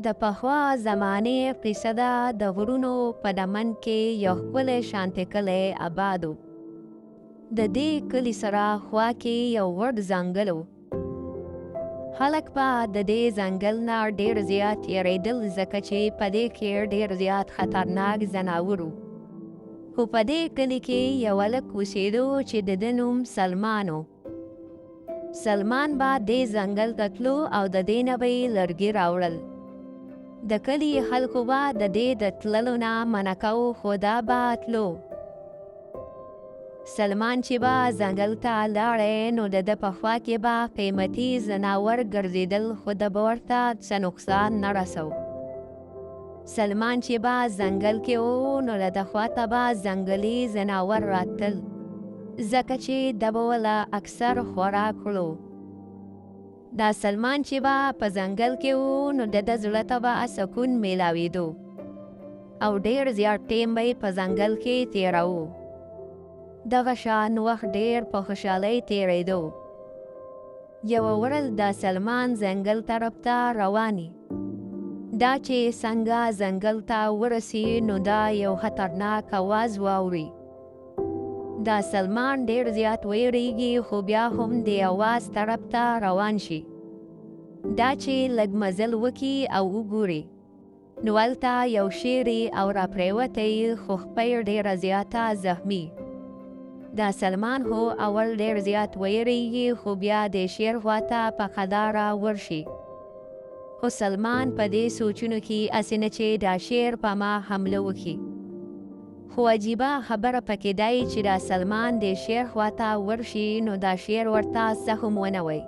د پخوا زمانې قصه ده د غرونو په دمن کې یو ښکلی شانتې کلی آباد و. د دې کلي سره خوا کې یو غټ ځنګل و. خلک به د دې ځنګل نه ډېر زیات یریدل ځکه چې په دې کې ډېر زیات خطرناک ځناور و. خو په دې کلي کې یو هلک اوسېدو چې د ده نوم سلمان و. سلمان به دې ځنګل ته تلو او د دې نه به یې لرګي راوړل. د کلي خلکو به د دې د تللو نه منع کوو خو دا به تلو. سلمان چې به ځنګل ته لاړی نو د ده په خوا کې به قیمتي ځناور ګرځېدل خو د به ورته څه نقصان نه رسو. سلمان چې به ځنګل کې و نو له ده خواته به ځنګلي ځناور راتل ځکه چې ده به وله اکثر خوراک کړو. دا سلمان چې به په ځنګل کې و نو د ده زړه ته به سکون میلاوېدو او ډېر زیات ټیم به یې په ځنګل کې تېراوه. دغه شان وخت ډېر په خوشحالۍ تېرېدو. یوه ورځ دا سلمان ځنګل طرف ته رواني. دا چې څنګه ځنګل ته ورسي نو دا یو خطرناک اواز واوري. دا سلمان ډېر زیات ویریږي خو بیا هم د اواز طرف ته روان شي. دا چې لږ مزل وکړي او وګوري نو هلته یو شیري او راپرېوتی خو خپۍ ډېره زیاته زخمي. دا سلمان هو اول ډېر زیات ویریږي خو بیا د شیر خواته په قداره ورشي. خو سلمان په دې سوچونو کې هسې نه چې دا شیر په ما حمله وکړي. خو عجیبه خبره پکې دی چې دا سلمان د شیر خواته ورشي نو دا شیر ورته څه هم ونه وایي.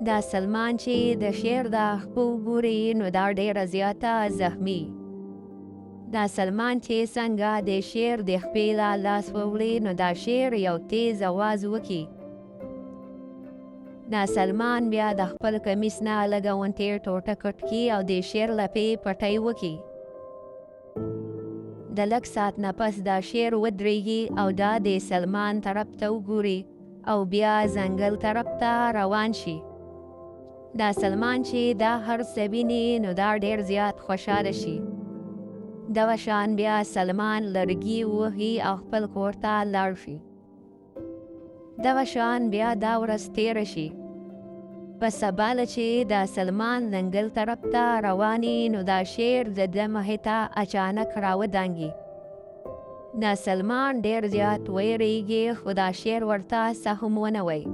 دا سلمان چې د شیر دا خپو ګوري نو دا ډېره زیاته زخمي. دا سلمان چې څنګه د شیر د خپې له لاس ووړي نو دا شیر یو تیز اواز وکړي. دا سلمان بیا د خپل کمیس نه لږه غونټې ټوټه کټ کړي او د شیر لپې پټۍ وکړي. د لږ ساعت نه پس دا شیر ودرېږي او دا د سلمان طرف ته وګوري او بیا ځنګل طرف ته روان شي. دا سلمان چې دا هر څه ویني نو دا ډېر زیات خوشحاله شي. دغه شان بیا سلمان لرګي وهي او خپل کور ته لاړ شي. دغه شان بیا دا ورځ تېره شي. په سباله چې دا سلمان ځنګل طرف ته رواني نو دا شیر د ده مخې ته اچانک راودانګي. دا سلمان ډېر زیات ویریږي خو دا شیر ورته څه هم ونه وایي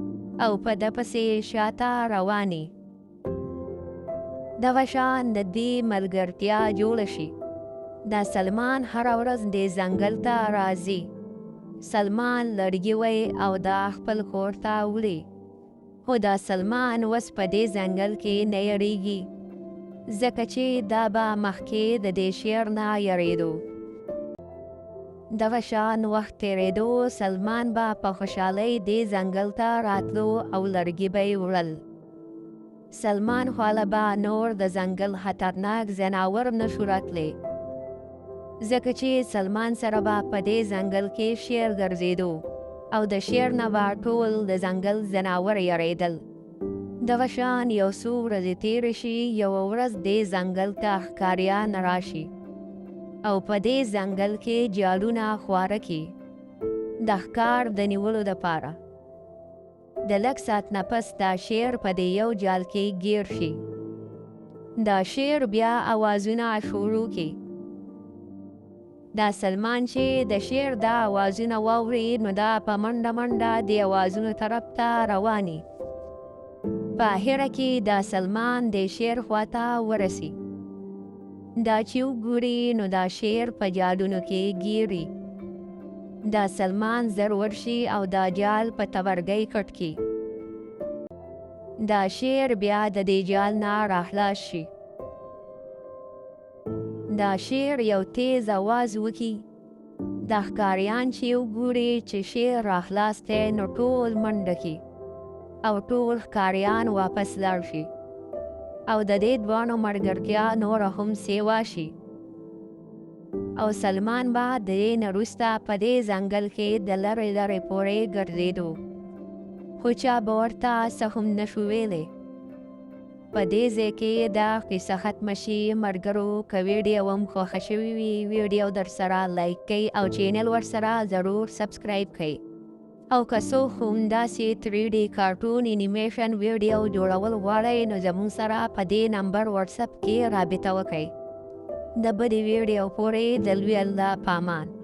او په ده پسې شاته رواني. دغه شان د دې ملګرتیا جوړه شي. دا سلمان هره ورځ د ځنګل ته راځي. سلمان لرګي وایي او دا خپل کور ته وړي. خو دا سلمان اوس په دې ځنګل کې نه یریږي ځکه چې دا به مخکې د دې شیر نه یریدو. دغه شان وخت تېرېدو سلمان به په خوشحالۍ دې ځنګل ته راتلو او لرګي به یې وړل. سلمان خواله به نور د ځنګل خطرناک ځناور نشو راتلی ځکه چې سلمان سره به په دې ځنګل کې شیر ګرځېدو او د شیر نه به ټول د ځنګل ځناور یریدل. دغه شان یو څو ورځې تېرې شي. یوه ورځ دې ځنګل ته ښکاریان راشي او په دې ځنګل کې جالونه خواره کړي د ښکار د نیولو دپاره. د لږ ساعت نه پس دا شیر په دې یو جال کې ګیر شي. دا شیر بیا اوازونه شروع کړي. دا سلمان چې د شیر دا اوازونه واوري نو دا په منډه منډه د اوازونو طرف ته رواني. په اخره کې دا سلمان د شیر خواته ورسي. دا چې وګوري نو دا شیر په جالونو کې ګیري. دا سلمان زر ورشي او دا جال په تبرګۍ کټ کړي. دا شیر بیا د دې جال نه راخلاص شي. دا شیر یو تیز اواز وکړي. دا ښکاریان چې وګوري چې شیر راخلاص دی نو ټول منډه کړي او ټول ښکاریان واپس لاړ شي او د دې دواړو ملګرتیا نوره هم سیوا شي. او سلمان به د دې نه وروسته په دې ځنګل کې د لرې لرې پورې ګرځېدو خو چا به ورته څه هم نشو ویلی. په دې ځای کې دا قصه ختمه شي. ملګرو که ویډیو هم خوښه شوې وي ویډیو در سره لایک کړئ او چینل ورسره ضرور سبسکرایب کړئ. او که څوک همداسې 3D کارټون انیمیشن ویډیو جوړول غواړئ نو زموږ سره په دې نمبر واتساپ کې رابطه وکړئ. د بلې ویډیو پورې د لوی الله په امان.